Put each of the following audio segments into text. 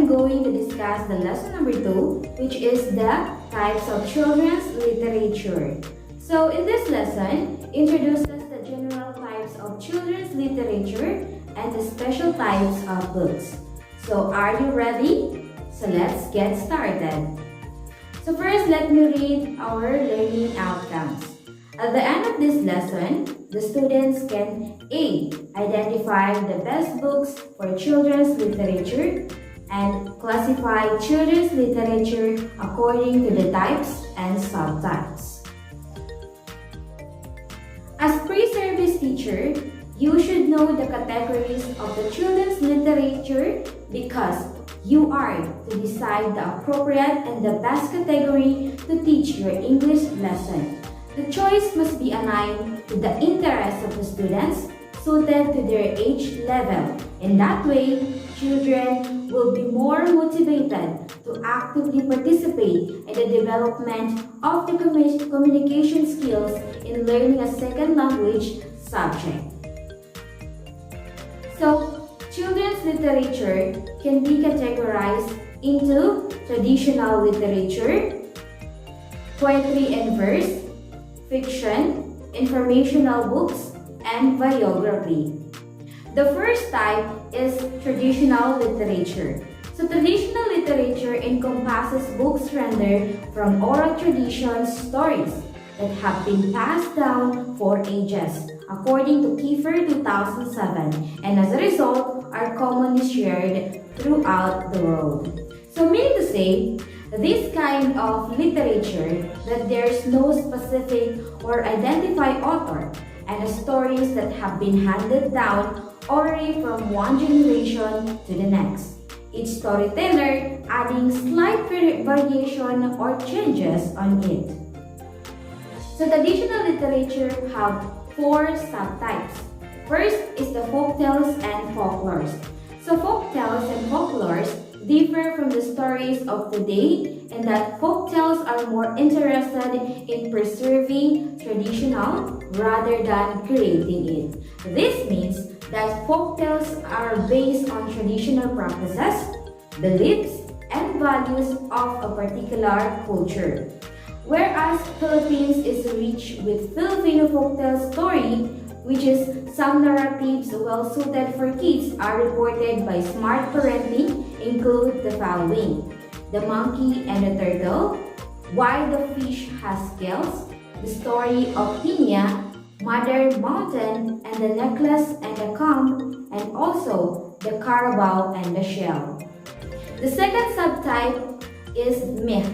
going to discuss the lesson number 2, which is the types of children's literature. So in this lesson, introduces the general types of children's literature and the special types of books. So are you ready? So let's get started. So first, let me read our learning outcomes. At the end of this lesson, the students can A. Identify the best books for children's literature and classify children's literature according to the types and subtypes. As pre-service teacher, you should know the categories of the children's literature because you are to decide the appropriate and the best category to teach your English lesson. The choice must be aligned to the interests of the students suited to their age level. In that way, children will be more motivated to actively participate in the development of the communication skills in learning a second language subject. So, children's literature can be categorized into traditional literature, poetry and verse, fiction, informational books, and biography. The first type is traditional literature. So traditional literature encompasses books rendered from oral traditions, stories that have been passed down for ages, according to Kiefer 2007, and as a result are commonly shared throughout the world. So meaning to say, this kind of literature that there is no specific or identified author and the stories that have been handed down orally from one generation to the next. Each storyteller adding slight variation or changes on it. So traditional literature have 4 subtypes. First is the folktales and folklores. So folktales and folklores differ from the stories of today in that folktales are more interested in preserving traditional rather than creating it. This means that folktales are based on traditional practices, beliefs, and values of a particular culture. Whereas Philippines is rich with Filipino folktale story, which is some narratives well suited for kids are reported by smart parenting include the following: The Monkey and the Turtle, Why the Fish Has Scales, The Story of Piña, Mother Mountain and the Necklace and the Comb, and also The Carabao and the Shell. The second subtype is myth.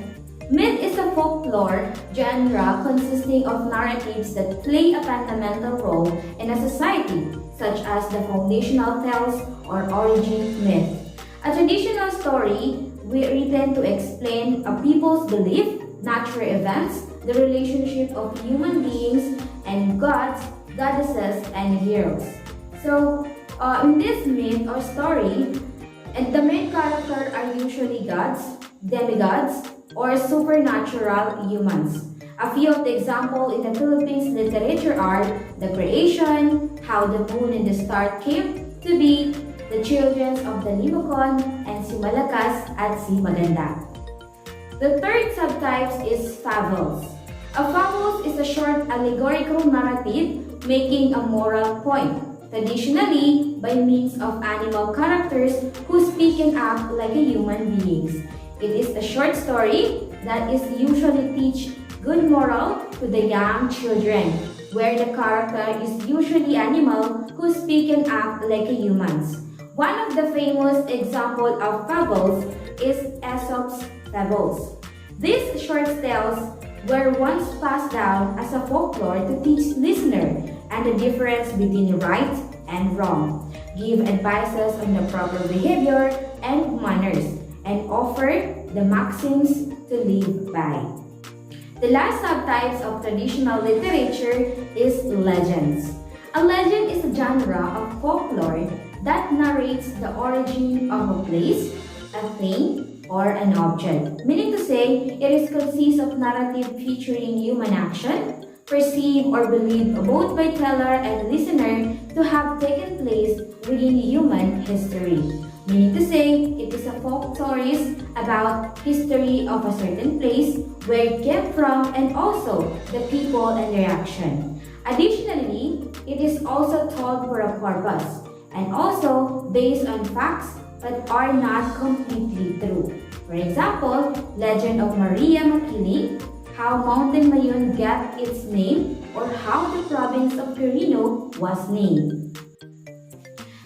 Myth is a folklore genre consisting of narratives that play a fundamental role in a society, such as the foundational tales or origin myth. A traditional story written to explain a people's belief, natural events, the relationship of human beings, and gods, goddesses, and heroes. So, in this myth or story, and the main characters are usually gods, demigods, or supernatural humans. A few of the examples in the Philippines literature are the creation, how the moon and the star came to be, the children of the Limocon, and si Malakas at si Maganda. The third subtype is fables. A fable is a short allegorical narrative making a moral point, traditionally by means of animal characters who speak and act like human beings. It is a short story that is usually teach good moral to the young children, where the character is usually animal who speak and act like humans. One of the famous examples of fables is Aesop's fables. These short tales were once passed down as a folklore to teach listeners and the difference between right and wrong, give advices on the proper behavior and manners, and offer the maxims to live by. The last subtypes of traditional literature is legends. A legend is a genre of folklore that narrates the origin of a place, a thing, or an object. Meaning to say, it consists of narrative featuring human action, perceived or believed both by teller and listener to have taken place within human history. meaning to say it is a folk stories about history of a certain place, where it came from, and also the people and their action. Additionally, it is also told for a purpose and also based on facts but are not completely true. For example, Legend of Maria Makiling, how Mountain Mayun got its name, or how the province of Quirino was named.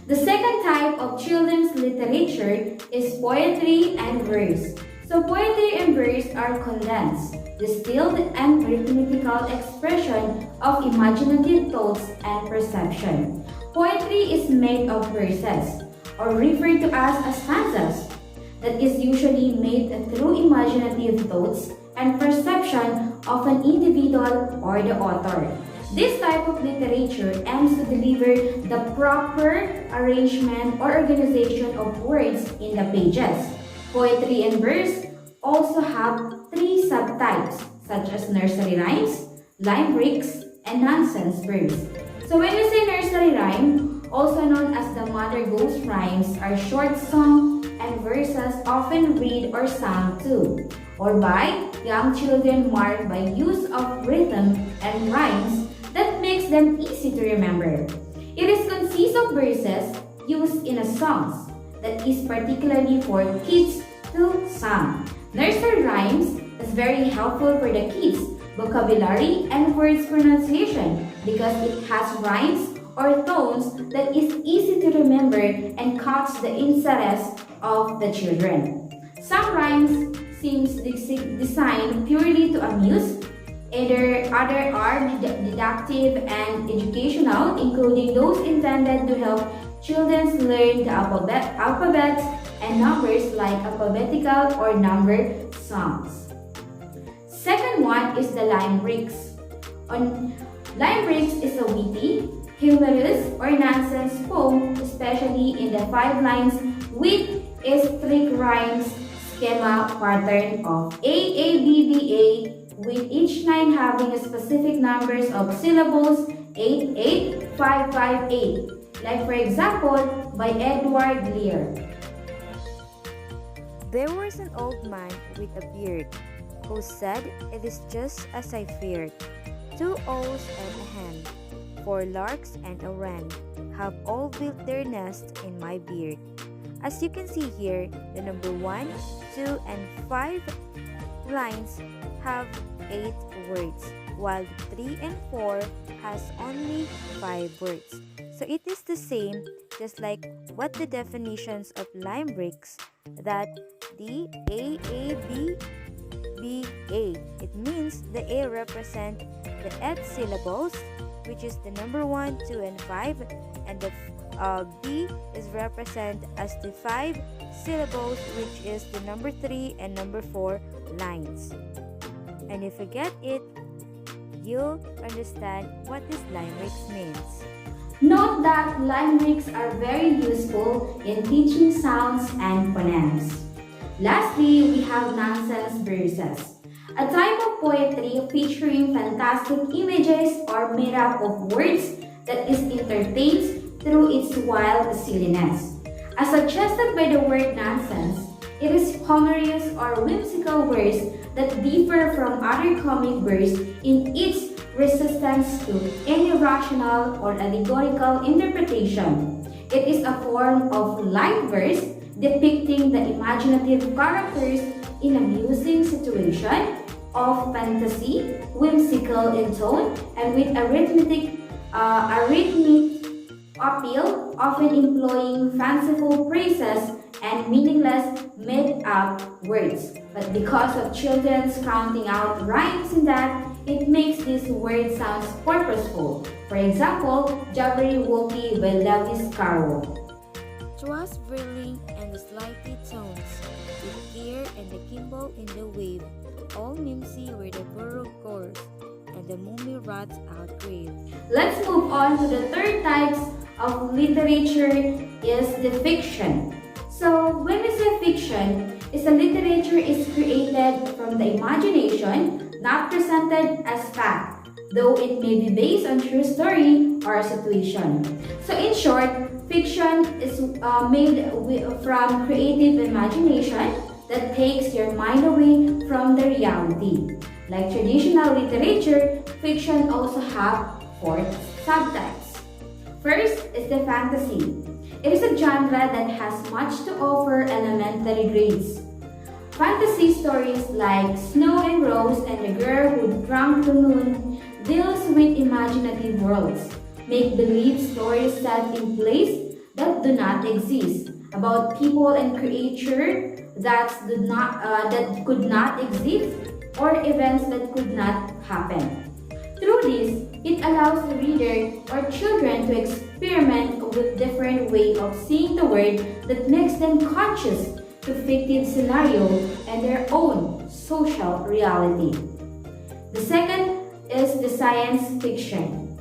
The second type of children's literature is poetry and verse. So poetry and verse are condensed, distilled and arithmetical expression of imaginative thoughts and perception. Poetry is made of verses, or referred to as stanzas, that is usually made through imaginative thoughts and perception of an individual or the author. This type of literature aims to deliver the proper arrangement or organization of words in the pages. Poetry and verse also have three subtypes, such as nursery rhymes, limericks, and nonsense verse. So when we say nursery rhyme, also known as the Mother Goose rhymes, are short songs and verses often read or sung to, or by young children, marked by use of rhythm and rhymes that makes them easy to remember. It is consists of verses used in a songs that is particularly for kids to sing. Nursery rhymes is very helpful for the kids' vocabulary and words pronunciation because it has rhymes or tones that is easy to remember and catch the interest of the children. Some rhymes seems designed purely to amuse. Other are didactic and educational, including those intended to help children learn the alphabets and numbers, like alphabetical or number songs. Second one is the limericks. Limericks is a witty, humorous, or nonsense poem, especially in the 5 lines with a strict rhymes schema pattern of A, with each line having a specific numbers of syllables 8, 8, 5, 5, 8. Like for example, by Edward Lear. There was an old man with a beard, who said, "It is just as I feared. 2 owls and a hen, 4 larks and a wren, have all built their nest in my beard." As you can see here, the number 1, 2, and 5 lines have 8 words, while 3 and 4 has only 5 words. So it is the same, just like what the definitions of limericks, that the A. It means the A represent the 8 syllables, which is the number 1, 2, and 5, and the B is represent as the 5 syllables, which is the number 3 and number 4 lines. And if you get it, you'll understand what this limericks means. Note that limericks are very useful in teaching sounds and phonemes. Lastly, we have nonsense verses, a type of poetry featuring fantastic images or made up of words that is entertained through its wild silliness. As suggested by the word nonsense, it is humorous or whimsical verse that differ from other comic verse in its resistance to any rational or allegorical interpretation. It is a form of light verse depicting the imaginative characters in amusing situation of fantasy, whimsical in tone, and with rhythmic appeal, often employing fanciful phrases and meaningless made-up words. But because of children's counting out rhymes in that, it makes these words sound purposeful. For example, Jabberwocky by Lewis Carroll. 'Twas brilling and the slightly tones, with ear and the gimble in the wave, all mimsy were the burrow course, and the mummy rats outgrave. Let's move on to the third types of literature is the fiction. So when we say fiction, is a literature is created from the imagination, not presented as fact. though it may be based on true story or situation. So in short, fiction is from creative imagination that takes your mind away from the reality. Like traditional literature, fiction also have four subtypes. First is the fantasy. It is a genre that has much to offer elementary grades. Fantasy stories like Snow and Rose and the Girl Who Drank the Moon deals with imaginative worlds, make-believe stories set in places that do not exist, about people and creatures that could not exist, or events that could not happen. Through this, it allows the reader or children to experiment with different ways of seeing the world that makes them conscious to fictive scenario and their own social reality. The second is the science fiction.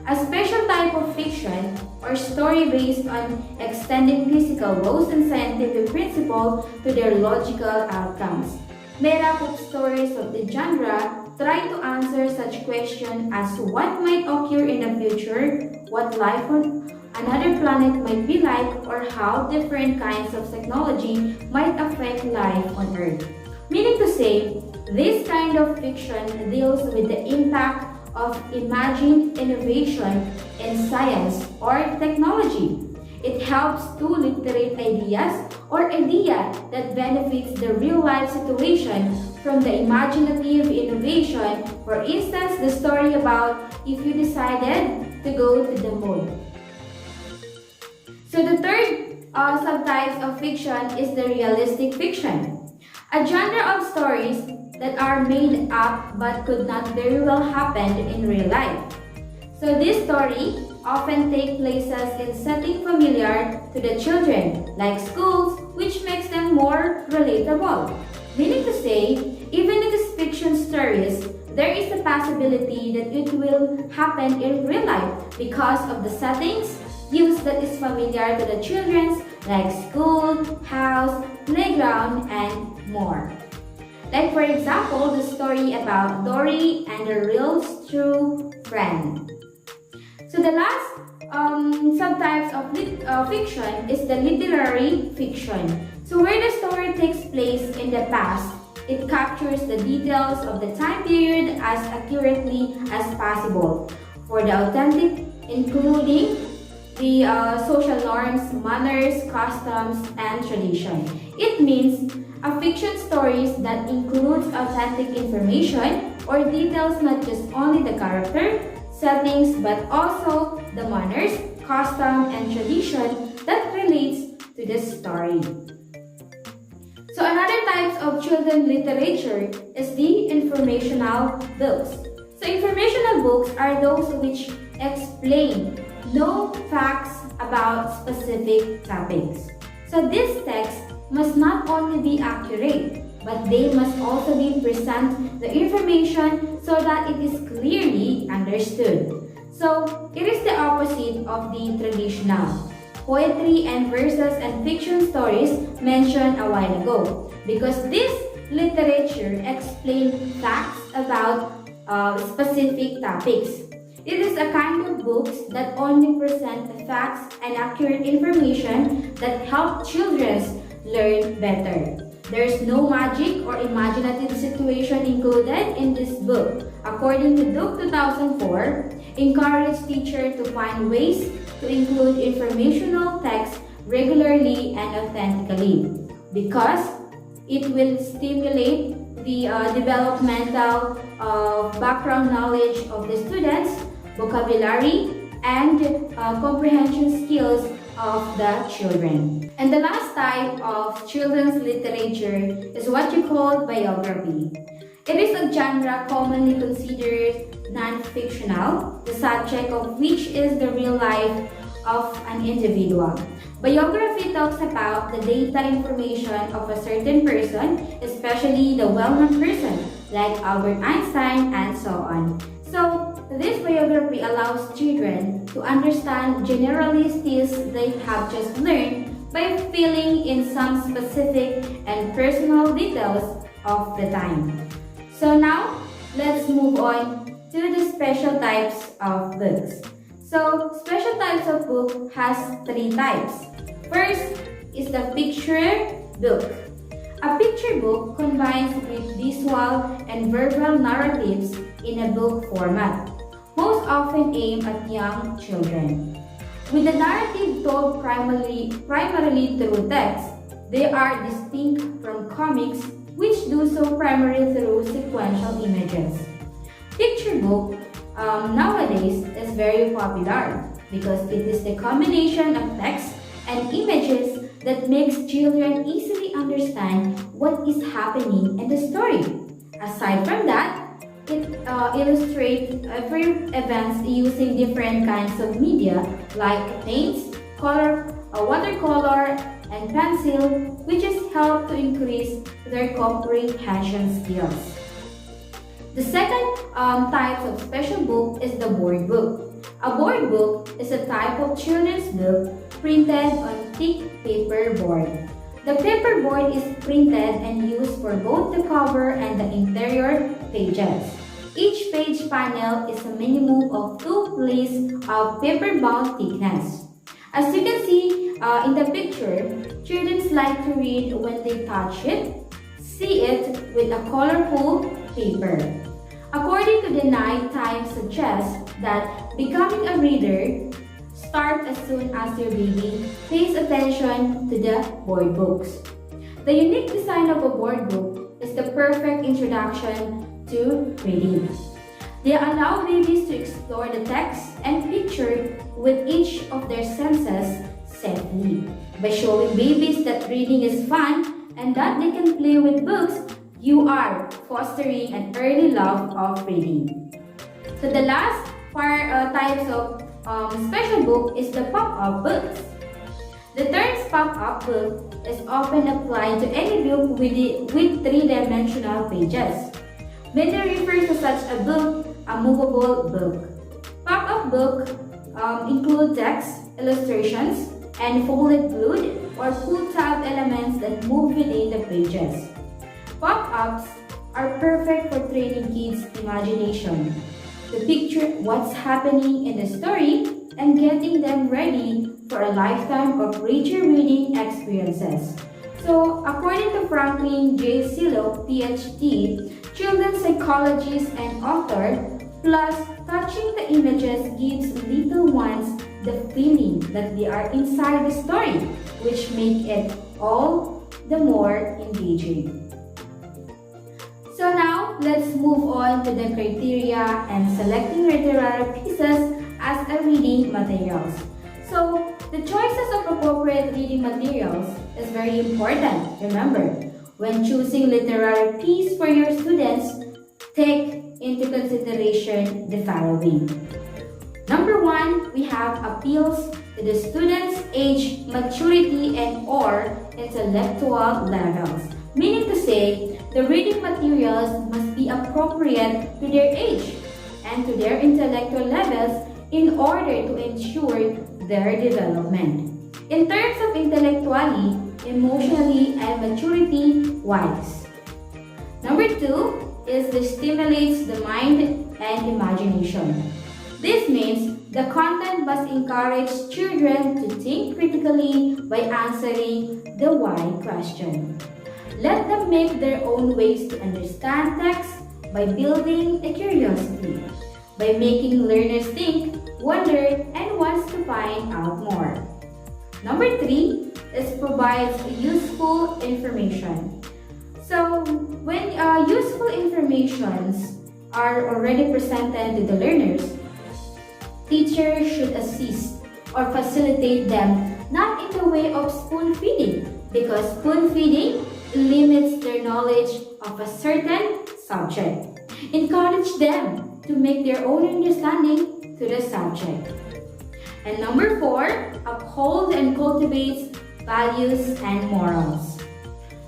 A special type of fiction or story based on extending physical laws and scientific principles to their logical outcomes. Made-up stories of the genre try to answer such questions as to what might occur in the future, what life on another planet might be like, or how different kinds of technology might affect life on Earth. Meaning to say, this kind of fiction deals with the impact of imagined innovation in science or technology. It helps to literate ideas or idea that benefits the real-life situation from the imaginative innovation. For instance, the story about if you decided to go to the moon. So the third subtype of fiction is the realistic fiction, a genre of stories that are made up but could not very well happen in real life. So this story often take places in setting familiar to the children, like schools, which makes them more relatable. Meaning to say, even in these fiction stories, there is a possibility that it will happen in real life because of the settings used that is familiar to the children, like school, house, playground, and more. Like for example, the story about Dory and the real true friend. So the last subtypes of fiction is the literary fiction. So where the story takes place in the past, it captures the details of the time period as accurately as possible for the authentic, including the social norms, manners, customs, and tradition. It means a fiction stories that includes authentic information or details not just only the character, settings, but also the manners, custom, and tradition that relates to the story. So another type of children literature is the informational books. So informational books are those which explain no facts about specific topics. So this text must not only be accurate, but they must also be present the information so that it is clearly understood. So it is the opposite of the traditional poetry and verses and fiction stories mentioned a while ago, because this literature explains facts about specific topics. It is a kind of books that only present the facts and accurate information that help children learn better. There is no magic or imaginative situation included in this book. According to Duke 2004, encourage teachers to find ways to include informational text regularly and authentically, because it will stimulate the developmental background knowledge of the students, vocabulary, and comprehension skills of the children. And the last type of children's literature is what you call biography. It is a genre commonly considered non-fictional, the subject of which is the real life of an individual. Biography talks about the data information of a certain person, especially the well-known person like Albert Einstein and so on. So, this biography allows children to understand generalities they have just learned by filling in some specific and personal details of the time. So now, let's move on to the special types of books. So, special types of book has three types. First is the picture book. A picture book combines with visual and verbal narratives in a book format, most often aimed at young children. With the narrative told primarily through text, they are distinct from comics, which do so primarily through sequential images. Picture book nowadays is very popular because it is the combination of text and images that makes children easily understand what is happening in the story. Aside from that, it illustrates every events using different kinds of media like paints, watercolor, and pencil, which is help to increase their comprehension skills. The second type of special book is the board book. A board book is a type of children's book printed on thick paper board. The paper board is printed and used for both the cover and the interior pages. Each page panel is a minimum of 2 plays of paper-bound thickness. As you can see in the picture, children like to read when they touch it, see it with a colorful paper. According to the Night Times suggests that becoming a reader starts as soon as your baby pays attention to the board books. The unique design of a board book is the perfect introduction to reading. They allow babies to explore the text and picture with each of their senses safely. By showing babies that reading is fun and that they can play with books, you are fostering an early love of reading. So the last types of special book is the pop-up books. The term pop-up book is often applied to any book with three-dimensional pages. Many refer to such a book a movable book. Pop-up book include text, illustrations, and folded glued or pull-tab elements that move within the pages. Pop-ups are perfect for training kids' imagination to picture what's happening in the story and getting them ready for a lifetime of richer reading experiences. So, according to Franklin J. Silo, PhD, children's psychologist and author, plus touching the images gives little ones the feeling that they are inside the story, which make it all the more engaging. So now, let's move on to the criteria and selecting literary pieces as a reading materials. So, the choices of appropriate reading materials is very important. Remember, when choosing literary piece for your students, take into consideration the following. Number 1, we have appeals to the student's age, maturity, and or intellectual levels. Meaning to say, the reading materials must be appropriate to their age and to their intellectual levels in order to ensure their development. In terms of intellectually, emotionally, and maturity-wise. Number 2 is the stimulates the mind and imagination. This means the content must encourage children to think critically by answering the why question. Let them make their own ways to understand text by building a curiosity, by making learners think, wonder, and wants to find out more. Number 3 is provides useful information. So, when useful informations are already presented to the learners, teachers should assist or facilitate them not in the way of spoon feeding, because spoon feeding limits their knowledge of a certain subject. Encourage them to make their own understanding to the subject. And number 4, uphold and cultivates values and morals.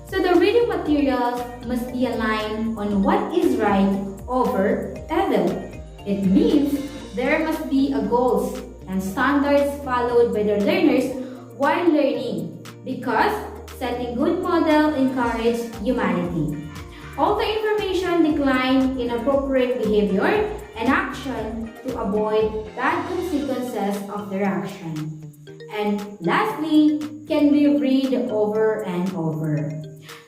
So the reading materials must be aligned on what is right over evil. It means there must be a goals and standards followed by the learners while learning, because setting good model encourages humanity. All the information decline inappropriate behavior and action to avoid bad consequences of their action. And lastly, can be read over and over.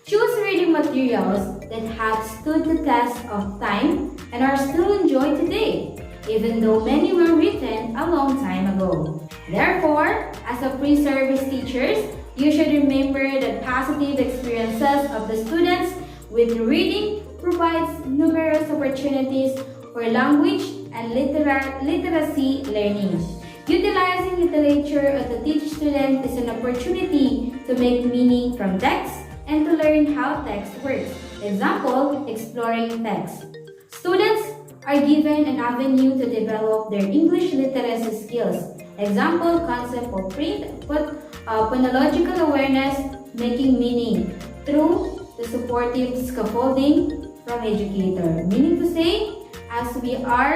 Choose reading materials that have stood the test of time and are still enjoyed today, even though many were written a long time ago. Therefore, as a pre-service teachers, you should remember that positive experiences of the students with reading provides numerous opportunities for language and literacy learning. Utilizing literature to teach students is an opportunity to make meaning from text and to learn how text works. Example, exploring text. Students are given an avenue to develop their English literacy skills. Example, concept of print, phonological awareness, making meaning through the supportive scaffolding from educator. Meaning to say, as we are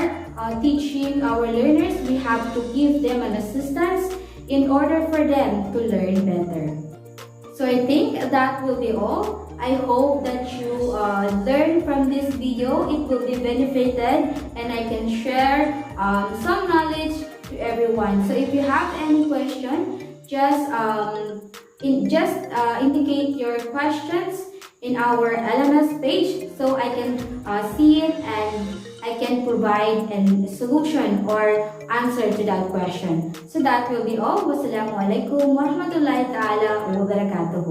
teaching our learners, we have to give them an assistance in order for them to learn better. So I think that will be all. I hope that you learn from this video. It will be benefited and I can share some knowledge to everyone. So if you have any question, just indicate your questions in our LMS page so I can see it and I can provide a solution or answer to that question. So that will be all. Wassalamualaikum warahmatullahi ta'ala wabarakatuh.